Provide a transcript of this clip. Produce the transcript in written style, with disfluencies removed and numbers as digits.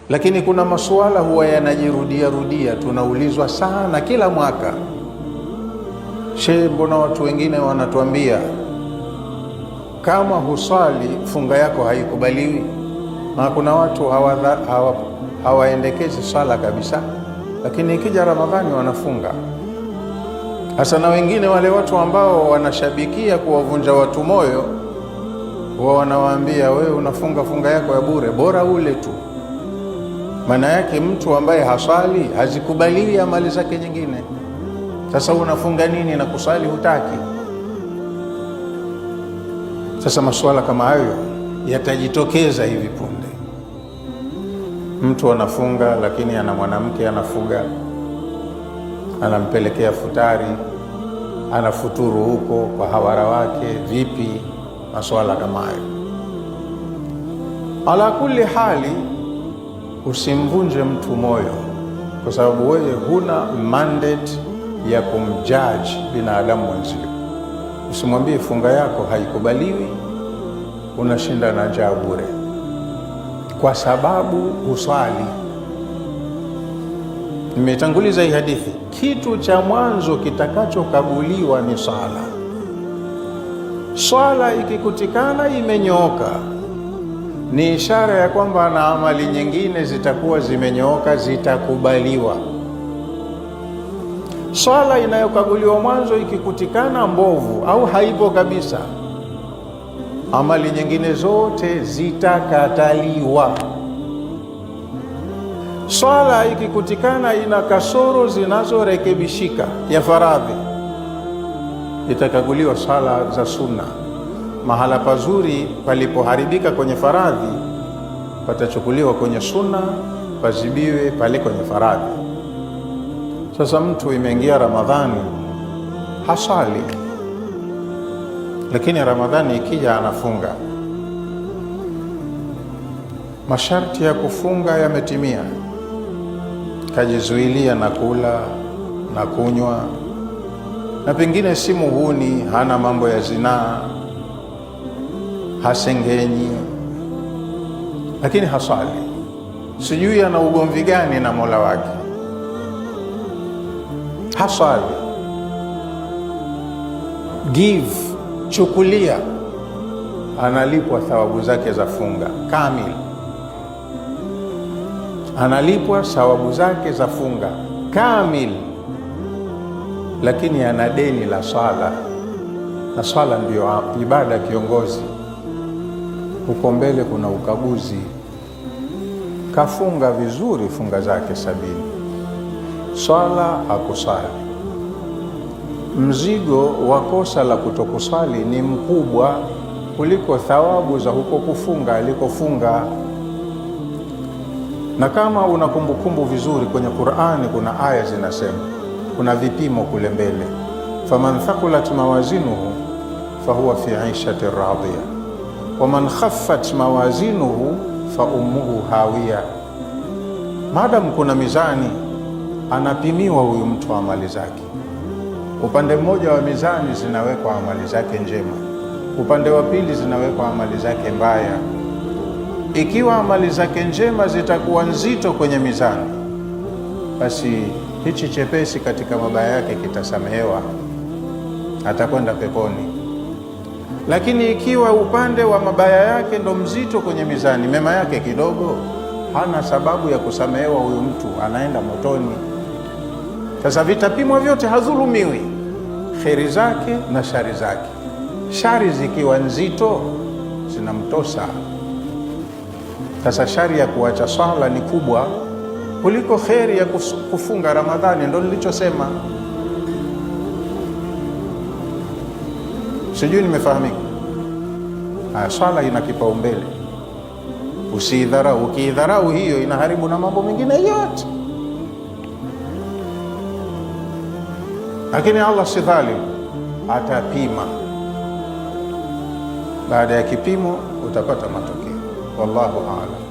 Lakini kuna masuala huwa yanajirudia rudia, tunaulizwa sana kila mwaka. Shehe, mbona watu wengine wanatuambia kama husali funga yako haikubaliwi? Na kuna watu hawaendekezi swala kabisa, lakini ikija Ramadhani wanafunga. Hasa na wengine wale watu ambao wanashabikia kuwavunja watu moyo, wao wanawaambia wewe unafunga funga yako ya bure, bora ule tu. Maana yake mtu ambaye hasali hazikubaliwi amali zake nyingine. Sasa unafunga nini na kusali hutaki? Sasa masuala kama hayo yatajitokeza hivi punde. Mtu anafunga lakini ana mwanamke anafuga, anampelekea futari, anafuturu huko kwa hawara wake. Vipi masuala kama hayo? Ala kulli hali, usimvunje mtu moyo, kwa sababu wewe huna mandate ya kumjudge binadamu mwenzio. Usimwambie funga yako haikubaliwi, unashinda na njaa bure kwa sababu husali. Nimetanguliza hii hadithi, kitu cha mwanzo kitakachokabuliwa ni swala. Swala ikikutikana imenyooka, ni ishara ya kwamba na amali nyingine zitakuwa zimenyooka, zitakubaliwa. Swala inayokaguliwa mwanzo ikikutikana mbovu au haipo kabisa, amali nyingine zote zitakataliwa. Swala ikikutikana ina kasoro zinazorekebishika ya faradhi, itakaguliwa swala za sunna. Mahala pazuri palipoharibika kwenye faradhi patachukuliwa kwenye sunna, pazibiwe pale kwenye faradhi. Sasa mtu imeingia Ramadhani hasali, lakini Ramadhani ikija anafunga. Masharti ya kufunga yametimia, kajizuilia na kula na kunywa, na pengine si muhuni, hana mambo ya zinaa, hasengenyi, lakini hasali. Sijui ana ugomvi gani na Mola wake, hasali. Give, chukulia, analipwa thawabu zake za funga kamil, analipwa thawabu zake za funga kamil, lakini ana deni la swala, na swala ndio ibada ya kiongozi. Huko mbele kuna ukaguzi. Kafunga vizuri funga zake 70, swala hakusali. Mzigo wa kosa la kutokusali ni mkubwa kuliko thawabu za huko kufunga alikofunga. Na kama una kumbukumbu vizuri, kwenye Qur'ani kuna aya zinasema, kuna vipimo kule mbele, faman thaqulat mawazinuhu fahuwa fi 'ishati radhiya wa man khaffat mawazinuhu fa ummuhu hawiya. Madam kuna mizani, anapimiwa huyu mtu wa amali zake. Upande mmoja wa mizani zinawekwa amali zake njema, upande wa pili zinawekwa amali zake mbaya. Ikiwa amali zake njema zitakuwa nzito kwenye mizani, basi hichi chepesi katika mabaya yake kitasamehewa, atakwenda peponi. Lakini ikiwa upande wa mabaya yake ndo mzito kwenye mizani, mema yake kidogo, hana sababu ya kusamehewa huyu mtu, anaenda motoni. Sasa vitapimwa vyote, hadhulumiwi, kheri zake na shari zake. Shari zikiwa nzito zinamtosa. Sasa shari ya kuacha swala ni kubwa kuliko kheri ya kufunga Ramadhani, ndo nilichosema. Sijui nimefahamika? Swala ina kipaumbele, usiidharau. Ukiidharau hiyo inaharibu na mambo mengine yote. Lakini Allah si dhalim, atapima. Baada ya kipimo utapata matokeo. Wallahu a'lam.